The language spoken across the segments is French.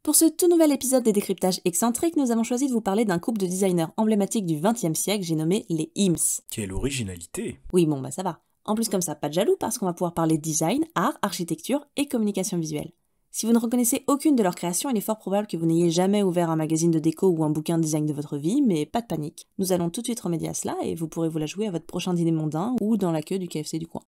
Pour ce tout nouvel épisode des décryptages excentriques, nous avons choisi de vous parler d'un couple de designers emblématiques du XXe siècle, j'ai nommé les Eames. Quelle originalité! Oui, bon bah ça va. En plus comme ça, pas de jaloux parce qu'on va pouvoir parler design, art, architecture et communication visuelle. Si vous ne reconnaissez aucune de leurs créations, il est fort probable que vous n'ayez jamais ouvert un magazine de déco ou un bouquin de design de votre vie, mais pas de panique. Nous allons tout de suite remédier à cela et vous pourrez vous la jouer à votre prochain dîner mondain ou dans la queue du KFC du coin.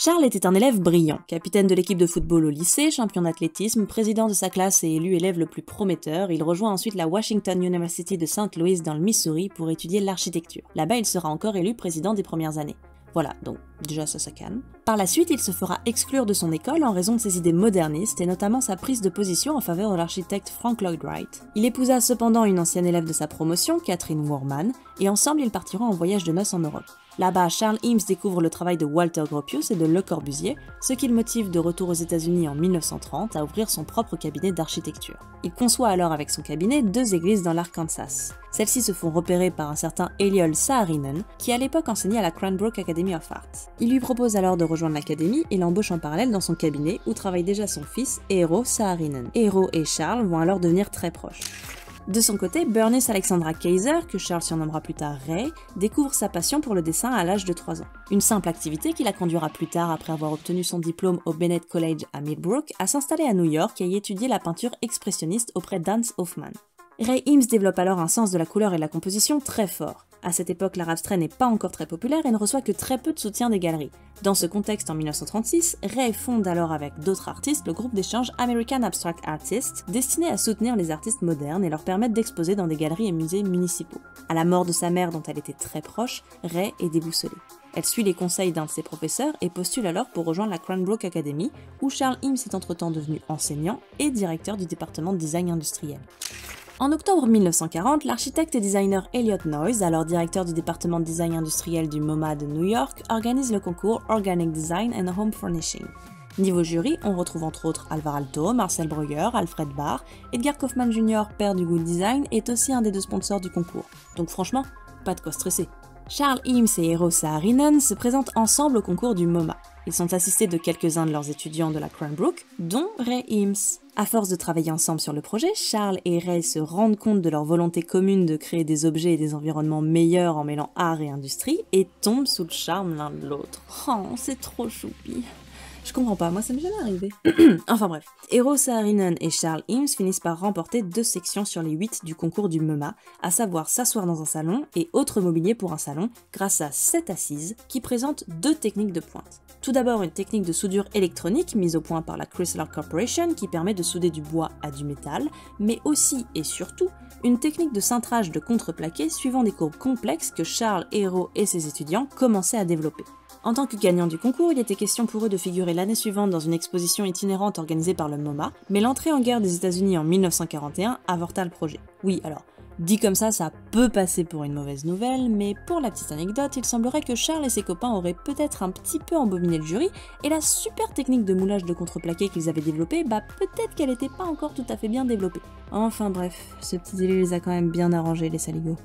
Charles était un élève brillant, capitaine de l'équipe de football au lycée, champion d'athlétisme, président de sa classe et élu élève le plus prometteur. Il rejoint ensuite la Washington University de St. Louis dans le Missouri pour étudier l'architecture. Là-bas, il sera encore élu président des premières années. Voilà, donc déjà ça calme. Par la suite, il se fera exclure de son école en raison de ses idées modernistes et notamment sa prise de position en faveur de l'architecte Frank Lloyd Wright. Il épousa cependant une ancienne élève de sa promotion, Catherine Worman, et ensemble ils partiront en voyage de noces en Europe. Là-bas, Charles Eames découvre le travail de Walter Gropius et de Le Corbusier, ce qui le motive de retour aux États-Unis en 1930 à ouvrir son propre cabinet d'architecture. Il conçoit alors avec son cabinet 2 églises dans l'Arkansas. Celles-ci se font repérer par un certain Eliol Saarinen, qui à l'époque enseignait à la Cranbrook Academy of Art. Il lui propose alors de rejoindre l'académie et l'embauche en parallèle dans son cabinet où travaille déjà son fils, Eero Saarinen. Eero et Charles vont alors devenir très proches. De son côté, Bernice Alexandra Kaiser, que Charles surnommera plus tard Ray, découvre sa passion pour le dessin à l'âge de 3 ans. Une simple activité qui la conduira plus tard, après avoir obtenu son diplôme au Bennett College à Millbrook, à s'installer à New York et y étudier la peinture expressionniste auprès d'Hans Hofmann. Ray Eames développe alors un sens de la couleur et de la composition très fort. À cette époque, l'art abstrait n'est pas encore très populaire et ne reçoit que très peu de soutien des galeries. Dans ce contexte, en 1936, Ray fonde alors avec d'autres artistes le groupe d'échange American Abstract Artists, destiné à soutenir les artistes modernes et leur permettre d'exposer dans des galeries et musées municipaux. À la mort de sa mère dont elle était très proche, Ray est déboussolée. Elle suit les conseils d'un de ses professeurs et postule alors pour rejoindre la Cranbrook Academy, où Charles Eames est entre-temps devenu enseignant et directeur du département de design industriel. En octobre 1940, l'architecte et designer Elliot Noyes, alors directeur du département de design industriel du MoMA de New York, organise le concours Organic Design and Home Furnishing. Niveau jury, on retrouve entre autres Alvar Aalto, Marcel Breuer, Alfred Barr, Edgar Kaufman Jr., père du good design, est aussi un des 2 sponsors du concours. Donc franchement, pas de quoi stresser. Charles Eames et Eero Saarinen se présentent ensemble au concours du MoMA. Ils sont assistés de quelques-uns de leurs étudiants de la Cranbrook, dont Ray Eames. À force de travailler ensemble sur le projet, Charles et Ray se rendent compte de leur volonté commune de créer des objets et des environnements meilleurs en mêlant art et industrie, et tombent sous le charme l'un de l'autre. Oh, c'est trop choupi. Je comprends pas, moi ça m'est jamais arrivé. Enfin bref. Eero Saarinen et Charles Eames finissent par remporter 2 sections sur les 8 du concours du MoMA, à savoir s'asseoir dans un salon et autre mobilier pour un salon, grâce à 7 assises qui présentent 2 techniques de pointe. Tout d'abord une technique de soudure électronique mise au point par la Chrysler Corporation qui permet de souder du bois à du métal, mais aussi et surtout une technique de cintrage de contreplaqué suivant des courbes complexes que Charles, Eero et ses étudiants commençaient à développer. En tant que gagnant du concours, il était question pour eux de figurer l'année suivante dans une exposition itinérante organisée par le MoMA, mais l'entrée en guerre des États-Unis en 1941 avorta le projet. Oui, alors, dit comme ça peut passer pour une mauvaise nouvelle, mais pour la petite anecdote, il semblerait que Charles et ses copains auraient peut-être un petit peu embobiné le jury, et la super technique de moulage de contreplaqué qu'ils avaient développée, peut-être qu'elle n'était pas encore tout à fait bien développée. Enfin bref, ce petit délai les a quand même bien arrangés, les saligots.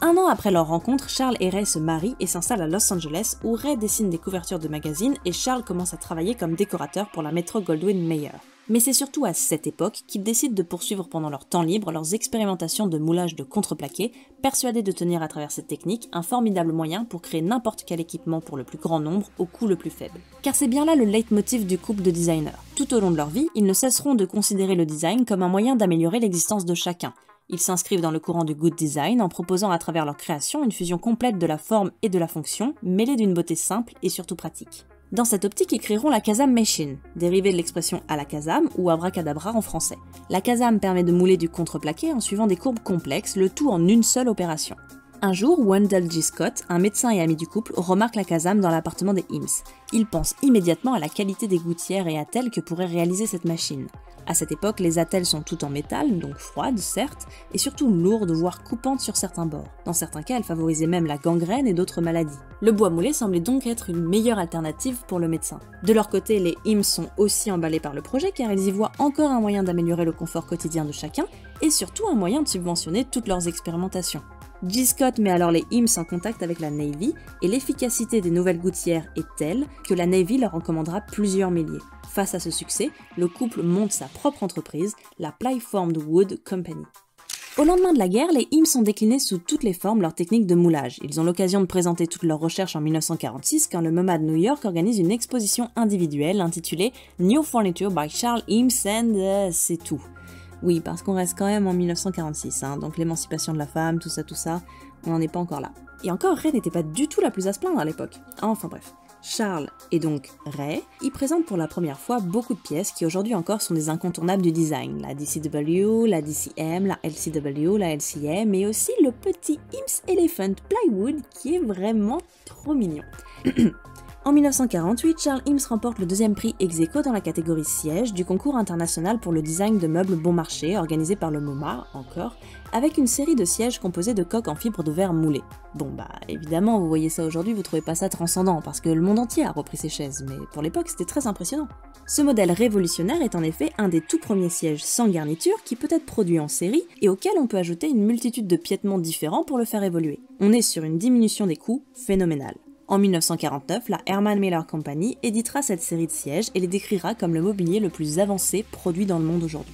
1 an après leur rencontre, Charles et Ray se marient et s'installent à Los Angeles où Ray dessine des couvertures de magazines et Charles commence à travailler comme décorateur pour la Metro-Goldwyn-Mayer. Mais c'est surtout à cette époque qu'ils décident de poursuivre pendant leur temps libre leurs expérimentations de moulage de contreplaqué, persuadés de tenir à travers cette technique un formidable moyen pour créer n'importe quel équipement pour le plus grand nombre au coût le plus faible. Car c'est bien là le leitmotiv du couple de designers. Tout au long de leur vie, ils ne cesseront de considérer le design comme un moyen d'améliorer l'existence de chacun. Ils s'inscrivent dans le courant du good design en proposant à travers leur création une fusion complète de la forme et de la fonction, mêlée d'une beauté simple et surtout pratique. Dans cette optique, ils créeront la Kazam Machine, dérivée de l'expression Alakazam ou abracadabra en français. La Kazam permet de mouler du contreplaqué en suivant des courbes complexes, le tout en une seule opération. Un jour, Wendell G. Scott, un médecin et ami du couple, remarque la casame dans l'appartement des Eames. Il pense immédiatement à la qualité des gouttières et attelles que pourrait réaliser cette machine. À cette époque, les attelles sont toutes en métal, donc froides certes, et surtout lourdes voire coupantes sur certains bords. Dans certains cas, elles favorisaient même la gangrène et d'autres maladies. Le bois moulé semblait donc être une meilleure alternative pour le médecin. De leur côté, les Eames sont aussi emballés par le projet car ils y voient encore un moyen d'améliorer le confort quotidien de chacun, et surtout un moyen de subventionner toutes leurs expérimentations. G. Scott met alors les Eames en contact avec la Navy, et l'efficacité des nouvelles gouttières est telle que la Navy leur en commandera plusieurs milliers. Face à ce succès, le couple monte sa propre entreprise, la Ply-Formed Wood Company. Au lendemain de la guerre, les Eames ont décliné sous toutes les formes leur technique de moulage. Ils ont l'occasion de présenter toutes leurs recherches en 1946 quand le MoMA de New York organise une exposition individuelle intitulée New Furniture by Charles Eames and c'est tout. Oui, parce qu'on reste quand même en 1946, donc l'émancipation de la femme, tout ça, on n'en est pas encore là. Et encore, Ray n'était pas du tout la plus à se plaindre à l'époque. Enfin bref. Charles et donc Ray y présentent pour la première fois beaucoup de pièces qui aujourd'hui encore sont des incontournables du design. La DCW, la DCM, la LCW, la LCA, mais aussi le petit Eames Elephant Plywood qui est vraiment trop mignon. En 1948, Charles Eames remporte le deuxième prix ex-aequo dans la catégorie siège du concours international pour le design de meubles bon marché organisé par le MoMA, encore, avec une série de sièges composés de coques en fibre de verre moulées. Bon évidemment, vous voyez ça aujourd'hui, vous trouvez pas ça transcendant, parce que le monde entier a repris ces chaises, mais pour l'époque c'était très impressionnant. Ce modèle révolutionnaire est en effet un des tout premiers sièges sans garniture qui peut être produit en série et auquel on peut ajouter une multitude de piétements différents pour le faire évoluer. On est sur une diminution des coûts phénoménale. En 1949, la Herman Miller Company éditera cette série de sièges et les décrira comme le mobilier le plus avancé produit dans le monde aujourd'hui.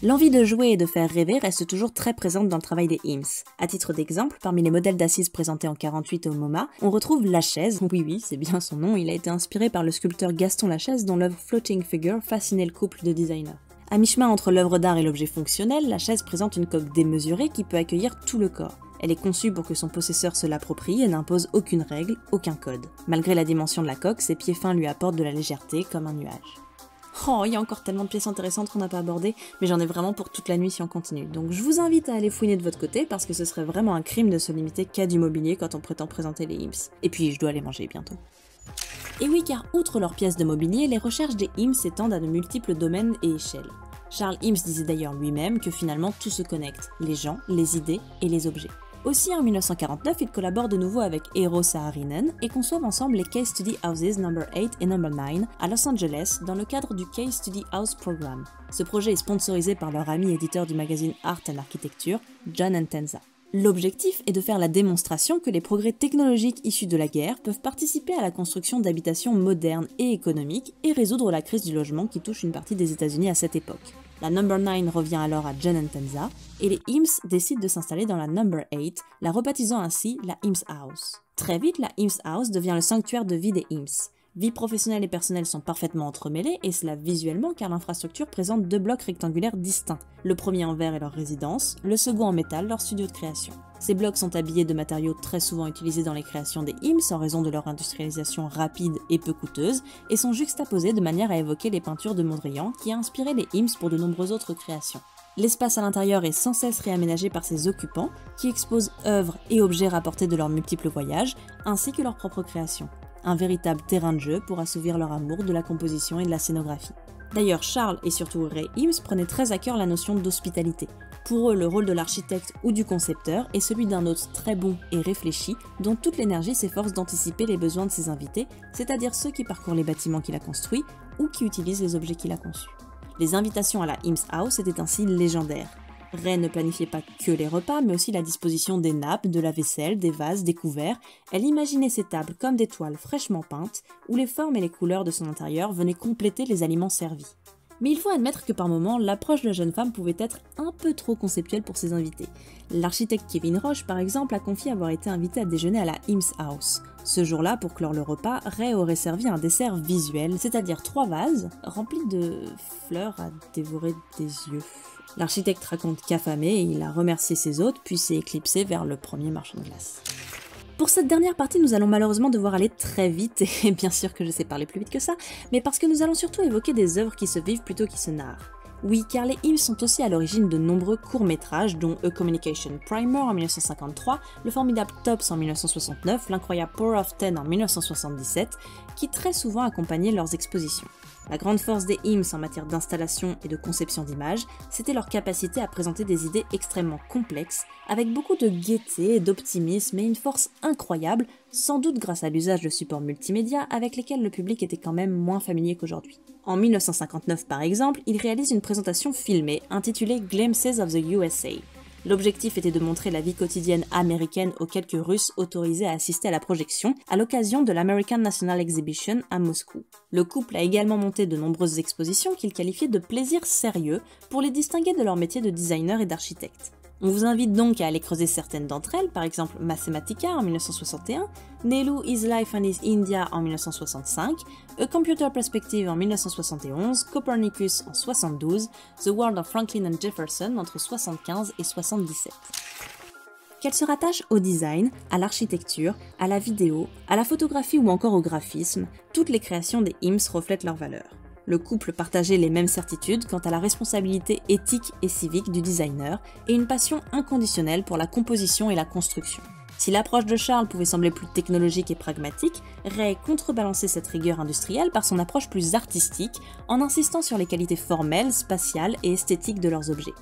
L'envie de jouer et de faire rêver reste toujours très présente dans le travail des Eames. À titre d'exemple, parmi les modèles d'assises présentés en 1948 au MoMA, on retrouve Lachaise, oui c'est bien son nom, il a été inspiré par le sculpteur Gaston Lachaise dont l'œuvre Floating Figure fascinait le couple de designers. À mi-chemin entre l'œuvre d'art et l'objet fonctionnel, la chaise présente une coque démesurée qui peut accueillir tout le corps. Elle est conçue pour que son possesseur se l'approprie et n'impose aucune règle, aucun code. Malgré la dimension de la coque, ses pieds fins lui apportent de la légèreté comme un nuage. Oh, il y a encore tellement de pièces intéressantes qu'on n'a pas abordées, mais j'en ai vraiment pour toute la nuit si on continue. Donc je vous invite à aller fouiner de votre côté parce que ce serait vraiment un crime de se limiter qu'à du mobilier quand on prétend présenter les Eames. Et puis je dois aller manger bientôt. Et oui, car outre leurs pièces de mobilier, les recherches des Eames s'étendent à de multiples domaines et échelles. Charles Eames disait d'ailleurs lui-même que finalement tout se connecte, les gens, les idées et les objets. Aussi en 1949, il collabore de nouveau avec Eero Saarinen et conçoivent ensemble les Case Study Houses No. 8 et No. 9 à Los Angeles dans le cadre du Case Study House Program. Ce projet est sponsorisé par leur ami éditeur du magazine Art and Architecture, John Entenza. L'objectif est de faire la démonstration que les progrès technologiques issus de la guerre peuvent participer à la construction d'habitations modernes et économiques et résoudre la crise du logement qui touche une partie des États-Unis à cette époque. La No. 9 revient alors à John Entenza et les Eames décident de s'installer dans la No. 8, la rebaptisant ainsi la Eames House. Très vite, la Eames House devient le sanctuaire de vie des Eames. Vie professionnelle et personnelle sont parfaitement entremêlées, et cela visuellement car l'infrastructure présente deux blocs rectangulaires distincts. Le premier en verre est leur résidence, le second en métal leur studio de création. Ces blocs sont habillés de matériaux très souvent utilisés dans les créations des Eames en raison de leur industrialisation rapide et peu coûteuse, et sont juxtaposés de manière à évoquer les peintures de Mondrian qui a inspiré les Eames pour de nombreuses autres créations. L'espace à l'intérieur est sans cesse réaménagé par ses occupants, qui exposent œuvres et objets rapportés de leurs multiples voyages, ainsi que leurs propres créations. Un véritable terrain de jeu pour assouvir leur amour de la composition et de la scénographie. D'ailleurs, Charles et surtout Ray Eames prenaient très à cœur la notion d'hospitalité. Pour eux, le rôle de l'architecte ou du concepteur est celui d'un hôte très bon et réfléchi, dont toute l'énergie s'efforce d'anticiper les besoins de ses invités, c'est-à-dire ceux qui parcourent les bâtiments qu'il a construits ou qui utilisent les objets qu'il a conçus. Les invitations à la Eames House étaient ainsi légendaires. Ray ne planifiait pas que les repas, mais aussi la disposition des nappes, de la vaisselle, des vases, des couverts. Elle imaginait ces tables comme des toiles fraîchement peintes, où les formes et les couleurs de son intérieur venaient compléter les aliments servis. Mais il faut admettre que par moments, l'approche de la jeune femme pouvait être un peu trop conceptuelle pour ses invités. L'architecte Kevin Roche, par exemple, a confié avoir été invité à déjeuner à la Eames House. Ce jour-là, pour clore le repas, Ray aurait servi un dessert visuel, c'est-à-dire 3 vases remplis de fleurs à dévorer des yeux. L'architecte raconte qu'affamé, il a remercié ses hôtes, puis s'est éclipsé vers le premier marchand de glace. Pour cette dernière partie, nous allons malheureusement devoir aller très vite, et bien sûr que je sais parler plus vite que ça, mais parce que nous allons surtout évoquer des œuvres qui se vivent plutôt qu'ils se narrent. Oui, car les Ims sont aussi à l'origine de nombreux courts-métrages, dont A Communication Primer en 1953, Le formidable Tops en 1969, L'incroyable Power of Ten en 1977, qui très souvent accompagnaient leurs expositions. La grande force des Ims en matière d'installation et de conception d'images, c'était leur capacité à présenter des idées extrêmement complexes, avec beaucoup de gaieté, d'optimisme et une force incroyable, sans doute grâce à l'usage de supports multimédia avec lesquels le public était quand même moins familier qu'aujourd'hui. En 1959 par exemple, ils réalisent une présentation filmée intitulée Glimpses of the USA. L'objectif était de montrer la vie quotidienne américaine aux quelques Russes autorisés à assister à la projection à l'occasion de l'American National Exhibition à Moscou. Le couple a également monté de nombreuses expositions qu'il qualifiait de plaisirs sérieux pour les distinguer de leur métier de designer et d'architecte. On vous invite donc à aller creuser certaines d'entre elles, par exemple Mathematica en 1961, Nehru His Life and His India en 1965, A Computer Perspective en 1971, Copernicus en 1972, The World of Franklin and Jefferson entre 1975 et 1977. Qu'elles se rattachent au design, à l'architecture, à la vidéo, à la photographie ou encore au graphisme, toutes les créations des Ims reflètent leurs valeurs. Le couple partageait les mêmes certitudes quant à la responsabilité éthique et civique du designer et une passion inconditionnelle pour la composition et la construction. Si l'approche de Charles pouvait sembler plus technologique et pragmatique, Ray contrebalançait cette rigueur industrielle par son approche plus artistique en insistant sur les qualités formelles, spatiales et esthétiques de leurs objets.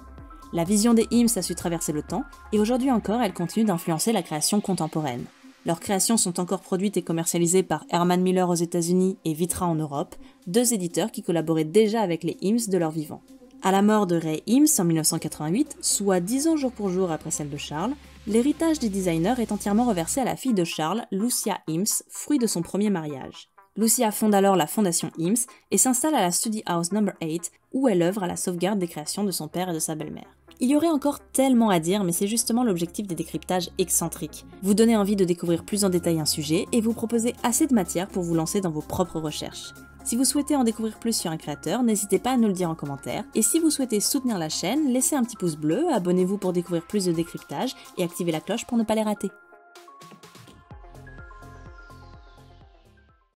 La vision des Ims a su traverser le temps et aujourd'hui encore elle continue d'influencer la création contemporaine. Leurs créations sont encore produites et commercialisées par Herman Miller aux États-Unis et Vitra en Europe, deux éditeurs qui collaboraient déjà avec les Ims de leur vivant. À la mort de Ray Ims en 1988, soit 10 ans jour pour jour après celle de Charles, l'héritage des designers est entièrement reversé à la fille de Charles, Lucia Ims, fruit de son premier mariage. Lucia fonde alors la fondation Ims et s'installe à la Study House No. 8 où elle œuvre à la sauvegarde des créations de son père et de sa belle-mère. Il y aurait encore tellement à dire, mais c'est justement l'objectif des décryptages excentriques. Vous donner envie de découvrir plus en détail un sujet et vous proposer assez de matière pour vous lancer dans vos propres recherches. Si vous souhaitez en découvrir plus sur un créateur, n'hésitez pas à nous le dire en commentaire. Et si vous souhaitez soutenir la chaîne, laissez un petit pouce bleu, abonnez-vous pour découvrir plus de décryptages et activez la cloche pour ne pas les rater.